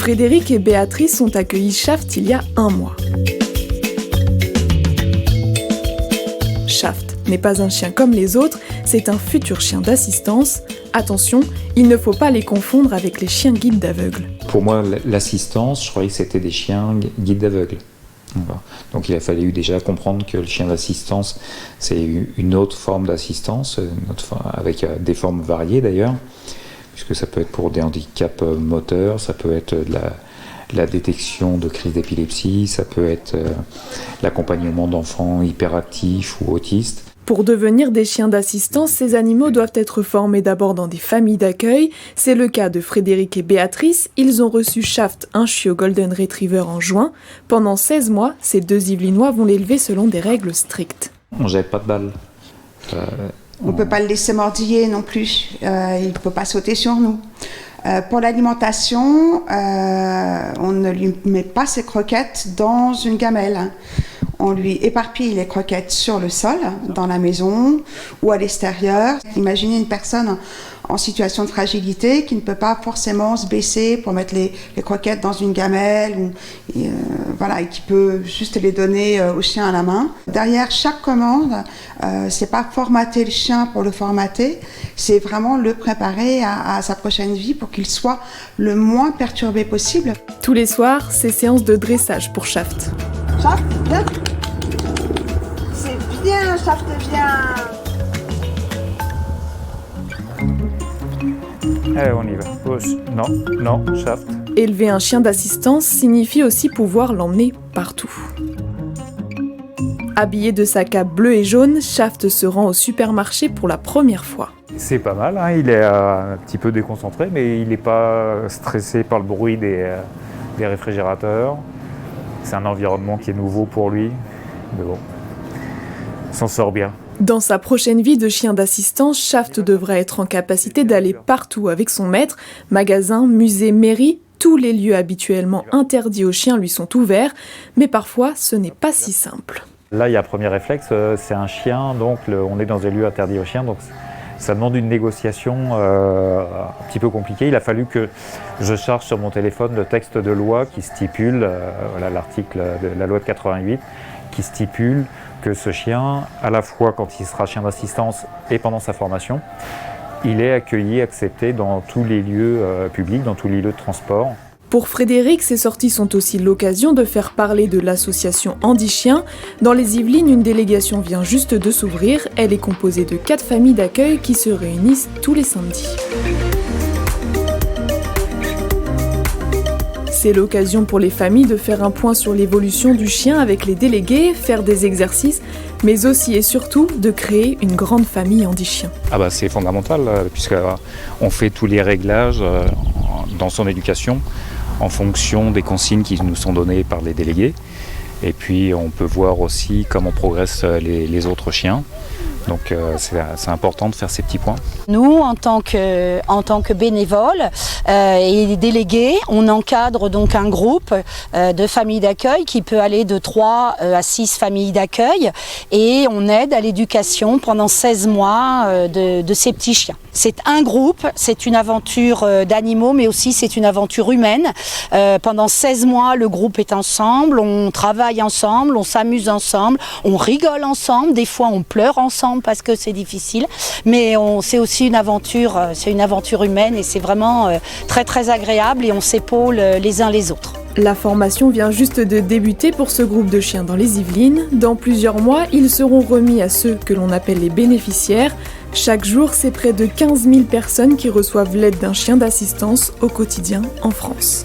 Frédéric et Béatrice ont accueilli Shaft il y a 1 mois. Shaft n'est pas un chien comme les autres, c'est un futur chien d'assistance. Attention, il ne faut pas les confondre avec les chiens guides d'aveugles. Pour moi, l'assistance, je croyais que c'était des chiens guides d'aveugles. Donc il a fallu déjà comprendre que le chien d'assistance, c'est une autre forme d'assistance, avec des formes variées d'ailleurs, puisque ça peut être pour des handicaps moteurs, ça peut être de la détection de crises d'épilepsie, ça peut être l'accompagnement d'enfants hyperactifs ou autistes. Pour devenir des chiens d'assistance, ces animaux doivent être formés d'abord dans des familles d'accueil. C'est le cas de Frédéric et Béatrice. Ils ont reçu Shaft, un chiot Golden Retriever, en juin. Pendant 16 mois, ces 2 Yvelinois vont l'élever selon des règles strictes. On ne jette pas de balles. On ne peut pas le laisser mordiller non plus. Il ne peut pas sauter sur nous. Pour l'alimentation, on ne lui met pas ses croquettes dans une gamelle. On lui éparpille les croquettes sur le sol, dans la maison ou à l'extérieur. Imaginez une personne en situation de fragilité qui ne peut pas forcément se baisser pour mettre les croquettes dans une gamelle et qui peut juste les donner au chien à la main. Derrière chaque commande, c'est pas formater le chien pour le formater, c'est vraiment le préparer à sa prochaine vie pour qu'il soit le moins perturbé possible. Tous les soirs, c'est séance de dressage pour Shaft. Shaft, viens. C'est bien, Shaft, viens. Allez, on y va. Pousse. Non, Shaft. Élever un chien d'assistance signifie aussi pouvoir l'emmener partout. Habillé de sa cape bleue et jaune, Shaft se rend au supermarché pour la première fois. C'est pas mal, hein. Il est un petit peu déconcentré, mais il n'est pas stressé par le bruit des réfrigérateurs. C'est un environnement qui est nouveau pour lui, mais bon, il s'en sort bien. Dans sa prochaine vie de chien d'assistance, Shaft devra être en capacité d'aller partout avec son maître. Magasins, musées, mairies, tous les lieux habituellement interdits aux chiens lui sont ouverts, mais parfois ce n'est pas si simple. Là, il y a un premier réflexe, c'est un chien, donc on est dans des lieux interdits aux chiens, donc ça demande une négociation un petit peu compliquée. Il a fallu que je charge sur mon téléphone le texte de loi qui stipule, l'article de la loi de 88, qui stipule que ce chien, à la fois quand il sera chien d'assistance et pendant sa formation, il est accueilli, accepté dans tous les lieux publics, dans tous les lieux de transport. Pour Frédéric, ces sorties sont aussi l'occasion de faire parler de l'association Handi Chien. Dans les Yvelines, une délégation vient juste de s'ouvrir. Elle est composée de 4 familles d'accueil qui se réunissent tous les samedis. C'est l'occasion pour les familles de faire un point sur l'évolution du chien avec les délégués, faire des exercices, mais aussi et surtout de créer une grande famille Handi Chien. C'est fondamental, puisqu'on fait tous les réglages dans son éducation en fonction des consignes qui nous sont données par les délégués. Et puis on peut voir aussi comment progressent les autres chiens. Donc c'est important de faire ces petits points. Nous, en tant que bénévoles et délégués, on encadre donc un groupe de familles d'accueil qui peut aller de 3 à 6 familles d'accueil et on aide à l'éducation pendant 16 mois de ces petits chiens. C'est un groupe, c'est une aventure d'animaux mais aussi c'est une aventure humaine. Pendant 16 mois, le groupe est ensemble, on travaille ensemble, on s'amuse ensemble, on rigole ensemble, des fois on pleure ensemble parce que c'est difficile, mais c'est aussi une aventure humaine et c'est vraiment très très agréable et on s'épaule les uns les autres. La formation vient juste de débuter pour ce groupe de chiens dans les Yvelines. Dans plusieurs mois, ils seront remis à ceux que l'on appelle les bénéficiaires. Chaque jour, c'est près de 15 000 personnes qui reçoivent l'aide d'un chien d'assistance au quotidien en France.